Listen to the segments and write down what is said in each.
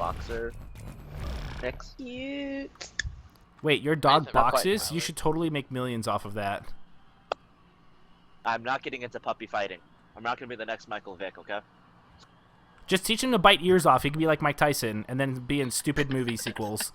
boxer mix. Cute. Wait, your dog Not quite boxes? You valid. should totally make millions off of that. I'm not getting into puppy fighting. I'm not gonna be the next Michael Vick, okay? Just teach him to bite ears off. He could be like Mike Tyson and then be in stupid movie sequels.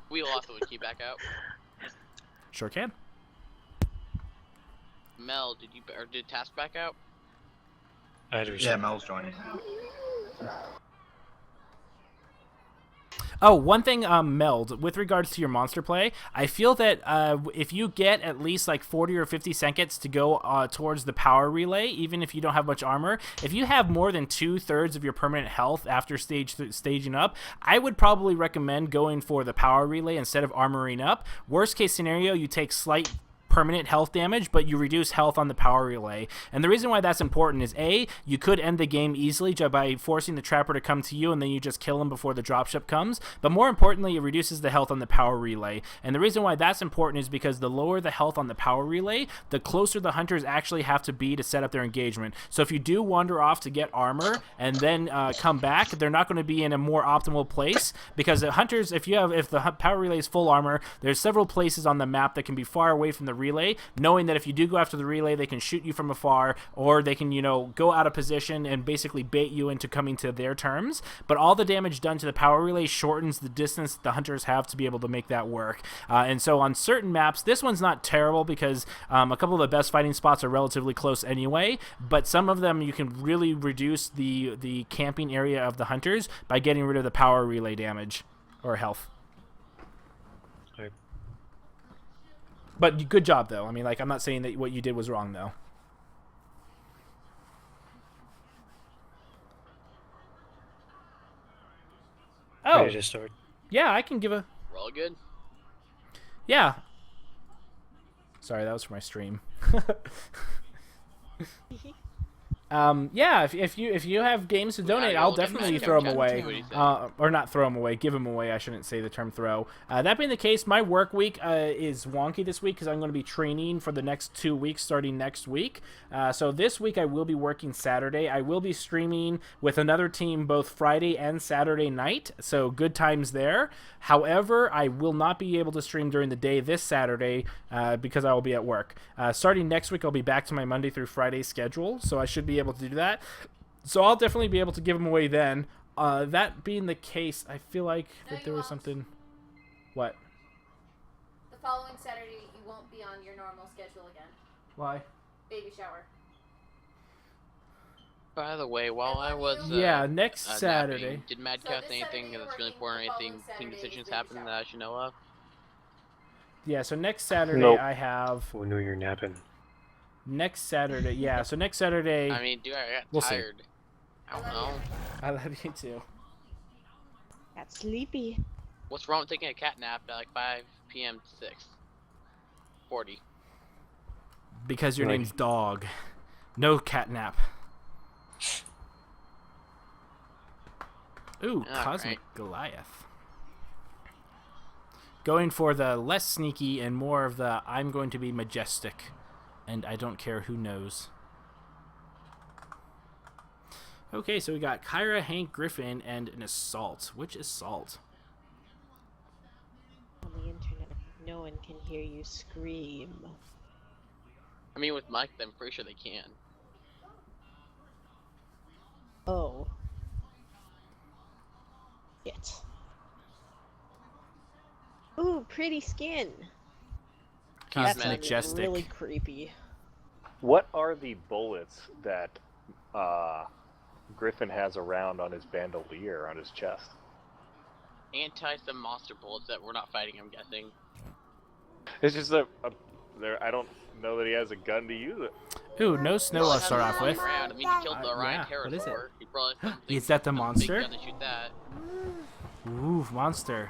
We lost the key back out. Sure can. Mel, did Task back out? Yeah, Mel's joining. Oh, one thing, Meld, with regards to your monster play, I feel that if you get at least like 40 or 50 seconds to go towards the power relay, even if you don't have much armor, if you have more than 2/3 of your permanent health after staging up, I would probably recommend going for the power relay instead of armoring up. Worst case scenario, you take slight permanent health damage, but you reduce health on the power relay. And the reason why that's important is A, you could end the game easily by forcing the trapper to come to you and then you just kill him before the dropship comes, but more importantly, it reduces the health on the power relay. And the reason why that's important is because the lower the health on the power relay, the closer the hunters actually have to be to set up their engagement. So if you do wander off to get armor and then come back, they're not going to be in a more optimal place, because the hunters, if the power relay is full armor, there's several places on the map that can be far away from the relay, knowing that if you do go after the relay, they can shoot you from afar, or they can, go out of position and basically bait you into coming to their terms. But all the damage done to the power relay shortens the distance the hunters have to be able to make that work. And so on certain maps, this one's not terrible because a couple of the best fighting spots are relatively close anyway, but some of them you can really reduce the camping area of the hunters by getting rid of the power relay damage or health. But good job, though. I mean, I'm not saying that what you did was wrong, though. Oh. Ready to start? Yeah, I can give a... We're all good? Yeah. Sorry, that was for my stream. Yeah, if you have games to donate, I'll definitely throw them away. Or not throw them away, give them away. I shouldn't say the term throw. That being the case, my work week is wonky this week because I'm going to be training for the next 2 weeks starting next week. So this week I will be working Saturday. I will be streaming with another team both Friday and Saturday night, so good times there. However, I will not be able to stream during the day this Saturday because I will be at work. Starting next week, I'll be back to my Monday through Friday schedule, so I should be able to do that. So I'll definitely be able to give them away then. That being the case, I feel like that there was something... What? The following Saturday, you won't be on your normal schedule again. Why? Baby shower. By the way, while I was next Saturday. napping, did MaddCow say anything that's really important? Anything team decisions happen that I should know of? Yeah, so next Saturday Nope. I have... When you're napping. Next Saturday, yeah, so next Saturday... I mean, dude, I got We'll see. tired. I don't know. I love you too. Got sleepy. What's wrong with taking a cat nap at like 5 p.m. to 6:40? Because your Right. name's Dog. No catnap. Ooh, Cosmic Goliath. Going for the less sneaky and more of the I'm going to be majestic, and I don't care who knows. Okay, so we got Kyra, Hank, Griffin, and an assault. Which assault? On the internet, no one can hear you scream. I mean, with Mike, I'm pretty sure they can. Oh. Shit. Ooh, pretty skin. He's That sounded majestic. really creepy. What are the bullets that Griffin has around on his bandolier on his chest? Anti-some monster bullets that we're not fighting, I'm guessing. It's just I don't know that he has a gun to use it. Ooh, no snow I'll start off with. Around. I mean, he killed the Orion yeah, what is it? Pterosaur. He probably Is that the monster? Big gun to shoot that. Ooh, monster.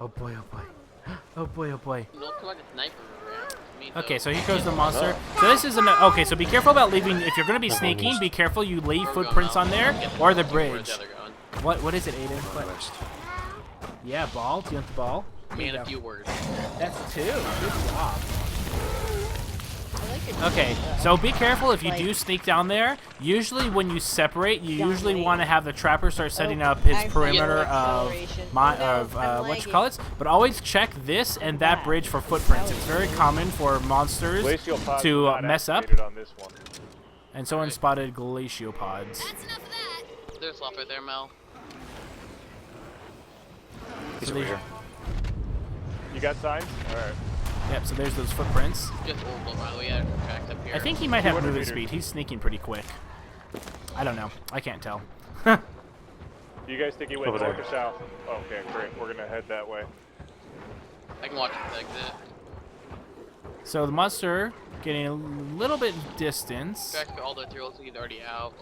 Oh boy, oh boy. Oh boy, oh boy. No, come on, the sniper around. I mean, Okay, so here goes the monster. So this is okay, so be careful about leaving. If you're going to be sneaking, be careful you leave footprints on there or the bridge. What is it, Aiden? What? Yeah, ball. Do you want the ball? Man, a few words. That's 2. Good job. I like Okay, so be careful if you do sneak down there. Usually when you separate, you usually want to have the trapper start setting up his perimeter of but always check this and that bridge for footprints. It's very common for monsters to mess up. On this one. And someone spotted glaciopods. That's enough of that. There's Lop right there, Mel. He's over here. You got signs? Alright. Yep, so there's those footprints. Just orbital, by the way. Yeah, tracks up here. I think he might have 200 movement meters. speed. He's sneaking pretty quick. I don't know. I can't tell. You guys think he went Over north there. or south? Okay, great. We're gonna head that way. I can watch the exit. So the monster getting a little bit distance, Track all the way through, looks like he's already out.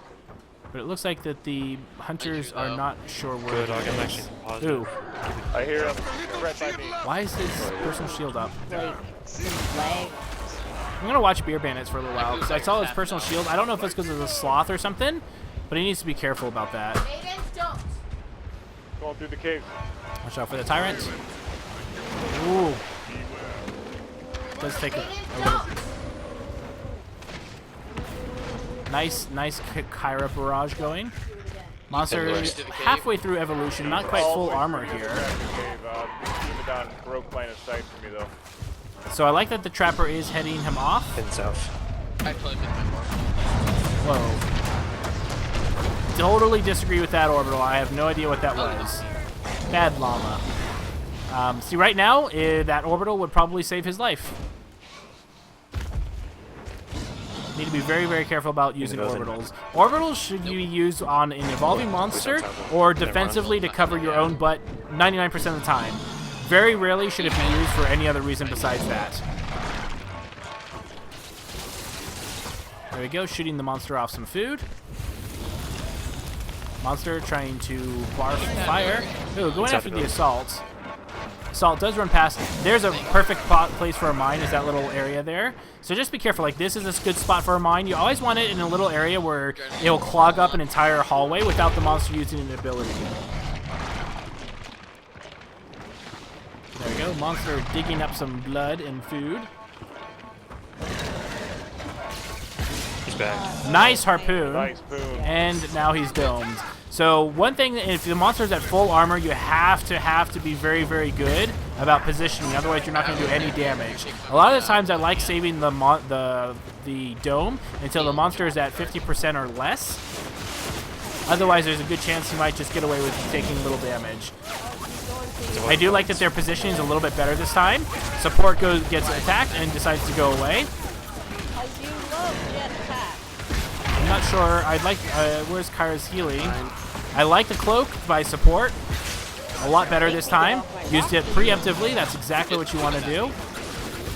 but it looks like that the hunters Thank you, are though. not sure where Good, it I'm is. actually positive. Ooh, I hear him right by me. why is his personal shield up? Like some lag. I'm gonna watch Beer Bandits for a little while because I saw his personal shield. I don't know if it's because of the sloth or something, but he needs to be careful about that. Maidens, don't. Going through the cave. Watch out for the tyrant. Ooh, does take a Maidens, little. don't. Nice Kyra barrage going. Monster Into the cave. halfway through evolution, not quite All full the way armor through the here. cave. Down broke line of sight for me though. So I like that the trapper is heading him off. In south. I totally missed my mark. Whoa. Totally disagree with that orbital. I have no idea what that was. Bad llama. See, right now, that orbital would probably save his life. Need to be very, very careful about using orbitals. Orbitals should be used on an evolving monster or defensively to cover your own butt 99% of the time. Very rarely should it be used for any other reason besides that. There we go, shooting the monster off some food. Monster trying to barf fire. Ooh, going after the assault. Assault does run past. There's a perfect place for a mine, is that little area there. So just be careful, like this is a good spot for a mine. You always want it in a little area where it will clog up an entire hallway without the monster using an ability. There we go, monster digging up some blood and food. He's back. Nice harpoon. Nice boom. And now he's domed. So one thing, if the monster's at full armor, you have to be very, very good about positioning. Otherwise, you're not going to do any damage. A lot of the times, I like saving the dome until the monster is at 50% or less. Otherwise, there's a good chance you might just get away with taking little damage. I do like that their positioning is a little bit better this time. Support gets attacked and decides to go away. Because you love jetpack. I'm not sure. I'd like. Where's Kyra's healing? I like the cloak by support a lot better this time. Used it preemptively. That's exactly what you want to do.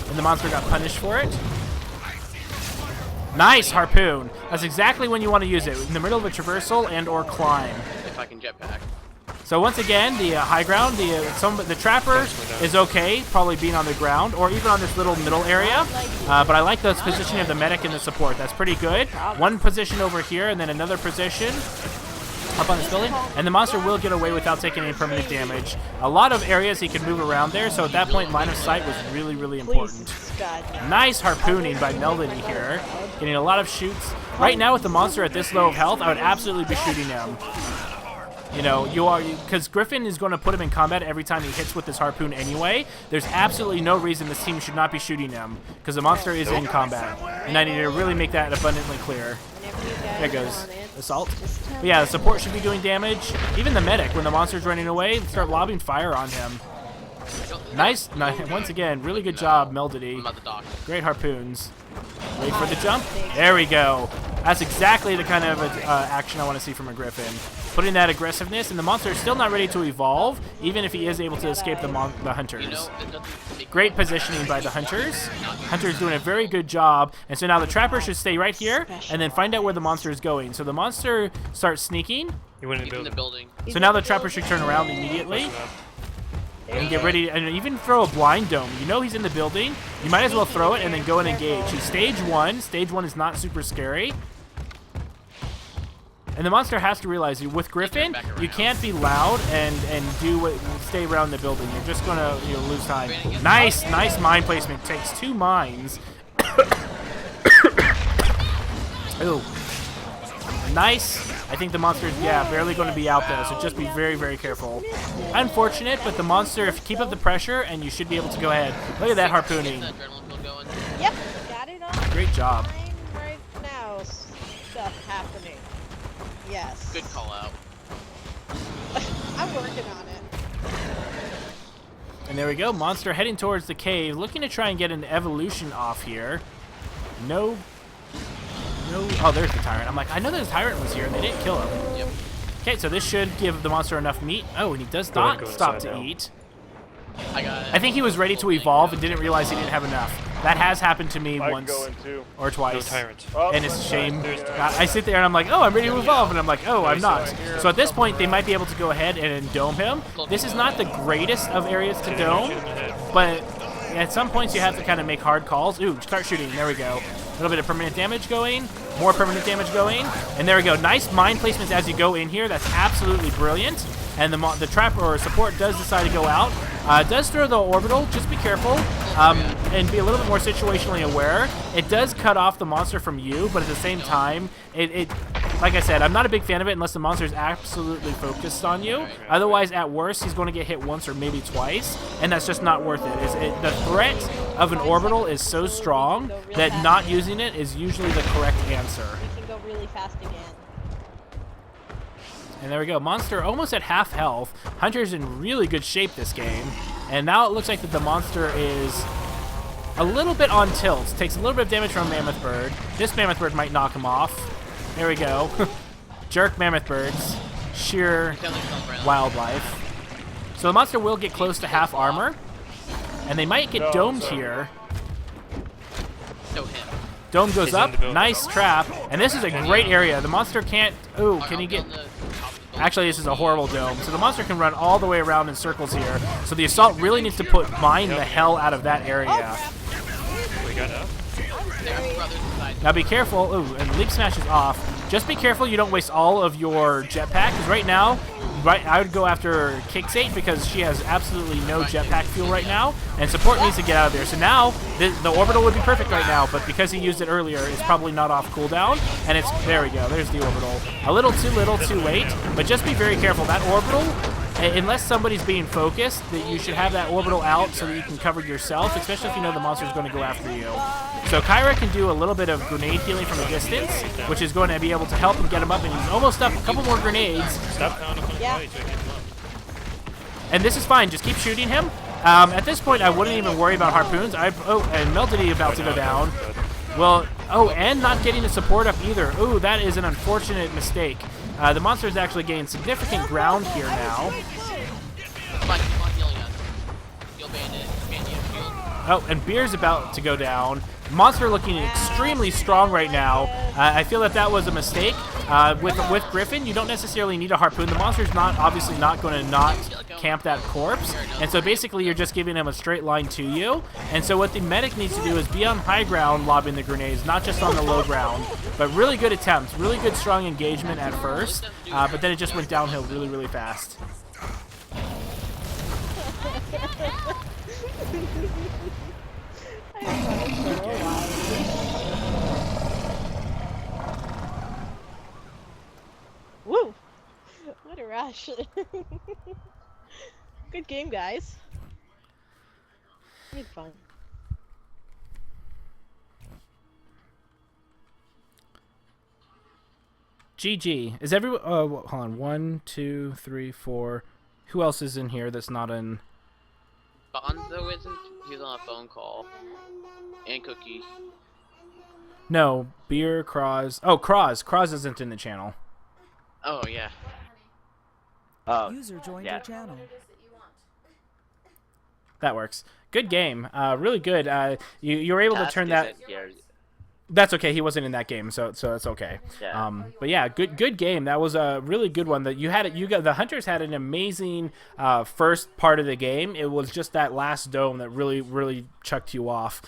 And the monster got punished for it. Nice harpoon. That's exactly when you want to use it, in the middle of a traversal and or climb. If I can jetpack. So once again, the high ground, the trapper is okay, probably being on the ground or even on this little middle area. But I like the positioning of the medic and the support. That's pretty good. One position over here and then another position up on this building, and the monster will get away without taking any permanent damage. A lot of areas he can move around there, so at that point, line of sight was really, really important. Nice harpooning by Meldon here, getting a lot of shoots. Right now, with the monster at this low of health, I would absolutely be shooting him. You know, because Griffin is going to put him in combat every time he hits with this harpoon anyway. There's absolutely no reason this team should not be shooting him, because the monster is in combat. And I need to really make that abundantly clear. There goes. Assault. But yeah, the support should be doing damage. Even the medic, when the monster's running away, start lobbing fire on him. Nice. Once again, really good job, Meldody. Great harpoons. Wait for the jump. There we go. That's exactly the kind of action I want to see from a Griffin. Putting that aggressiveness, and the monster is still not ready to evolve, even if he is able to escape the hunters. Great positioning by the hunters. Hunter's doing a very good job, and so now the trapper should stay right here, and then find out where the monster is going. So the monster starts sneaking. He went in the building. So now the trapper should turn around immediately. And get ready, and even throw a blind dome. You know he's in the building. You might as well throw it and then go and engage. He's stage 1. Stage 1 is not super scary. And the monster has to realize, with Griffin, you can't be loud and stay around the building. You're just gonna lose time. Nice mine placement. Takes 2 mines. Ooh. Nice. I think the monster's, yeah, barely going to be out though, so just be very, very careful. Unfortunate, but the monster, if you keep up the pressure, and you should be able to go ahead. Look at that harpooning. Yep, got it on. Great job. Fine right now. Stuff happening. Yes. Good call out. I'm working on it. And there we go. Monster heading towards the cave, looking to try and get an evolution off here. No. Oh, there's the tyrant. I'm like, I know that the tyrant was here, and they didn't kill him. Yep. Okay, so this should give the monster enough meat. Oh, and he does Go not inside stop to now. eat. I got it. I think he was ready to evolve and didn't realize he didn't have enough. That has happened to me I once go into. or No twice. tyrant. Oh, And it's a shame. There's I sit there and I'm like, oh, I'm ready to evolve, and I'm like, oh, I'm not. right here. So at this point, they might be able to go ahead and dome him. This is not the greatest of areas to dome, but at some points you have to kind of make hard calls. Ooh, start shooting. There we go. A little bit of permanent damage going. More permanent damage going. And there we go. Nice mind placements as you go in here. That's absolutely brilliant. And the trap or support does decide to go out. Does throw the orbital. Just be careful. And be a little bit more situationally aware. It does cut off the monster from you, but at the same time, like I said, I'm not a big fan of it unless the monster is absolutely focused on you. Otherwise, at worst, he's going to get hit once or maybe twice, and that's just not worth it. The threat of an orbital is so strong that not using it is usually the correct answer. We can go really fast again. And there we go. Monster almost at half health. Hunter's in really good shape this game. And now it looks like that the monster is a little bit on tilt. Takes a little bit of damage from Mammoth Bird. This Mammoth Bird might knock him off. There we go. Jerk Mammoth Birds. Sheer wildlife. So the monster will get close to half armor. And they might get domed here. No him. Dome goes He's in up. the building. Nice trap. And this is a great area. The monster can't... Ooh, can he get... Actually, this is a horrible dome. So the monster can run all the way around in circles here. So the assault really needs to mine the hell out of that area. We got up. Now be careful. Ooh, and leap smash is off. Just be careful you don't waste all of your jetpack. Because right now, I would go after Kixate because she has absolutely no jetpack fuel right now. And support needs to get out of there. So now, the orbital would be perfect right now. But because he used it earlier, it's probably not off cooldown. And it's, there we go. There's the orbital. A little too late. But just be very careful. That orbital, unless somebody's being focused, that you should have that orbital out so that you can cover yourself, especially if you know the monster's going to go after you. So Kyra can do a little bit of grenade healing from a distance, which is going to be able to help him get him up, and he's almost up. A couple more grenades. Stop pounding on the Yeah. plate so I can get him up. And this is fine. Just keep shooting him. At this point, I wouldn't even worry about harpoons. And Melody about to go down. Well, and not getting the support up either. Ooh, that is an unfortunate mistake. The monster is actually gaining significant ground here now. Come on, healing us. Heal bandit. Bandit shield. Oh, and Beer's about to go down. Monster looking extremely strong right now. I feel that was a mistake. With Griffin, you don't necessarily need a harpoon. The monster's obviously not going to not camp that corpse. And so basically you're just giving him a straight line to you. And so what the medic needs to do is be on high ground lobbing the grenades, not just on the low ground. But really good attempts, really good strong engagement at first. But then it just went downhill really, really fast. Woo! What a rush. Good game, guys. We had fun. GG. Is everyone... hold on. 1, 2, 3, 4. Who else is in here that's not in... Bonzo isn't. He's on a phone call. And Cookie. No. Beer, Croz... Oh, Croz. Croz isn't in the channel. Oh yeah. User joined your channel. That works. Good game. Really good. You were able to turn that... Yeah. That's okay. He wasn't in that game, so it's okay. Yeah. But yeah, good game. That was a really good one. That you had. The Hunters had an amazing first part of the game. It was just that last dome that really chucked you off.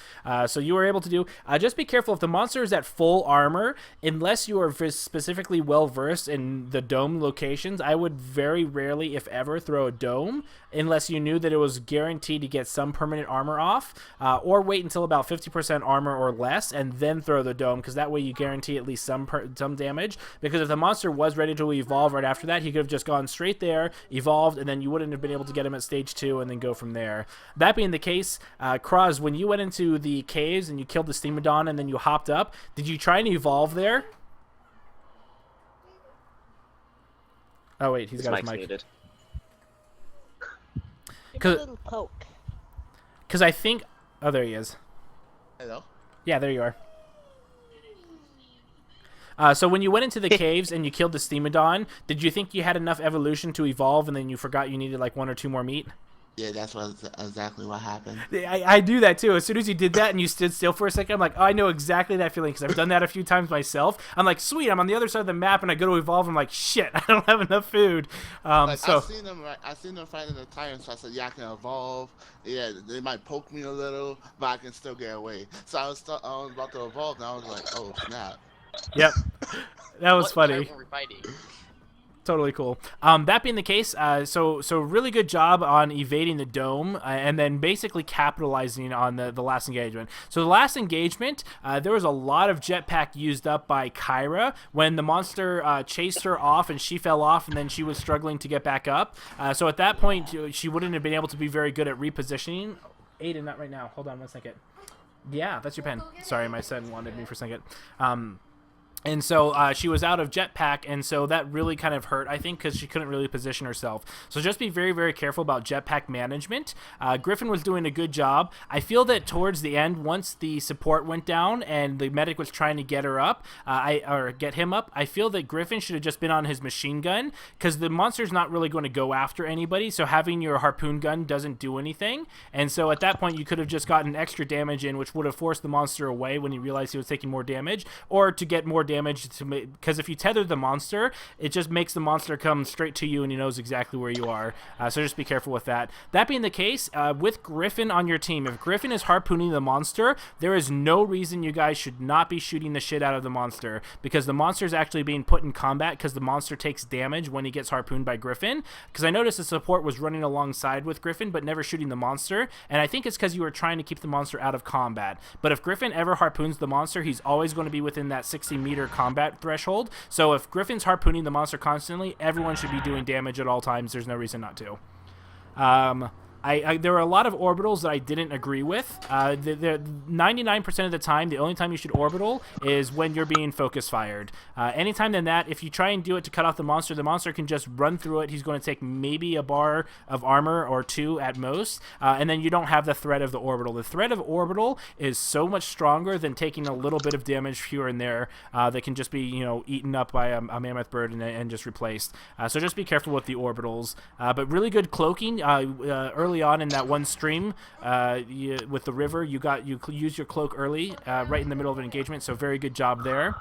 So you were able to do. Just be careful if the monster is at full armor, unless you are specifically well versed in the dome locations. I would very rarely, if ever, throw a dome unless you knew that it was guaranteed to get some permanent armor off, or wait until about 50% armor or less, and then throw throw the dome, because that way you guarantee at least some damage. Because if the monster was ready to evolve right after that, he could have just gone straight there, evolved, and then you wouldn't have been able to get him at stage 2 and then go from there. That being the case, Kraz, when you went into the caves and you killed the Steamodon and then you hopped up, did you try and evolve there? Oh wait, he's got his mic. Muted. Give him a little poke. Because I think... Oh, there he is. Hello? Yeah, there you are. So when you went into the caves and you killed the Steamodon, did you think you had enough evolution to evolve and then you forgot you needed like 1 or 2 more meat? Yeah, that's exactly what happened. I do that too. As soon as you did that and you stood still for a second, I'm like, oh, I know exactly that feeling because I've done that a few times myself. I'm like, sweet, I'm on the other side of the map and I go to evolve. I'm like, shit, I don't have enough food. Like, so I seen them fighting the tyrants, so I said, yeah, I can evolve. Yeah, they might poke me a little, but I can still get away. So I was about to evolve, and I was like, oh snap. Yep, that was What funny. tyrant were we fighting? Totally cool. That being the case, so really good job on evading the dome and then basically capitalizing on the last engagement. So the last engagement, there was a lot of jetpack used up by Kyra when the monster chased her off and she fell off and then she was struggling to get back up. So at that point, she wouldn't have been able to be very good at repositioning. Aiden, not right now. Hold on 1 second. Yeah, that's your pen. Sorry, my son wanted me for a second. And so she was out of jetpack, and so that really kind of hurt, I think, because she couldn't really position herself. So just be very, very careful about jetpack management. Griffin was doing a good job. I feel that towards the end, once the support went down and the medic was trying to get her up, or get him up, I feel that Griffin should have just been on his machine gun, because the monster's not really going to go after anybody, so having your harpoon gun doesn't do anything. And so at that point, you could have just gotten extra damage in, which would have forced the monster away when he realized he was taking more damage, or to get more damage because if you tether the monster, it just makes the monster come straight to you and he knows exactly where you are. So just be careful with that. That being the case, with Griffin on your team, if Griffin is harpooning the monster, there is no reason you guys should not be shooting the shit out of the monster, because the monster is actually being put in combat because the monster takes damage when he gets harpooned by Griffin. Because I noticed the support was running alongside with Griffin but never shooting the monster, and I think it's because you were trying to keep the monster out of combat. But if Griffin ever harpoons the monster, he's always going to be within that 60-meter combat threshold. So if Griffin's harpooning the monster constantly, everyone should be doing damage at all times. There's no reason not to. There were a lot of orbitals that I didn't agree with. 99% of the time, the only time you should orbital is when you're being focus fired. Anytime than that, if you try and do it to cut off the monster can just run through it. He's going to take maybe a bar of armor or 2 at most, and then you don't have the threat of the orbital. The threat of orbital is so much stronger than taking a little bit of damage here and there that can just be, eaten up by a mammoth bird and just replaced. So just be careful with the orbitals. But really good cloaking. Early on in that one stream with the river, you used your cloak early, right in the middle of an engagement, so very good job there.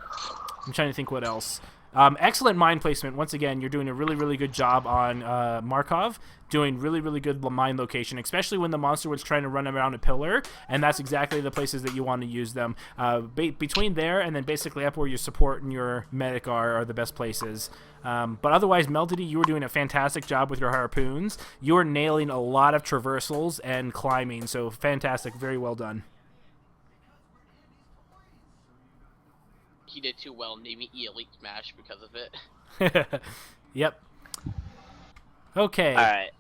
I'm trying to think what else. Excellent mine placement. Once again, you're doing a really, really good job on Markov, doing really, really good mine location, especially when the monster was trying to run around a pillar, and that's exactly the places that you want to use them. Between there and then basically up where your support and your medic are the best places. But otherwise, Melody, you were doing a fantastic job with your harpoons. You were nailing a lot of traversals and climbing, so fantastic. Very well done. He did too well, named me Elite Smash because of it. Yep. Okay. Alright.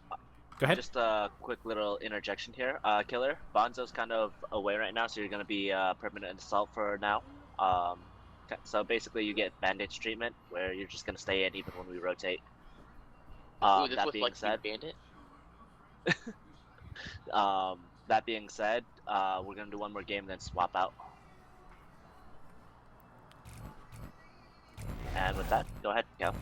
Go ahead. Just a quick little interjection here. Killer, Bonzo's kind of away right now, so you're going to be permanent assault for now. So basically you get bandage treatment, where you're just going to stay in even when we rotate. Ooh, this that was being like said, Bandit? that being said, we're going to do one more game, then swap out. And with that, go ahead, go.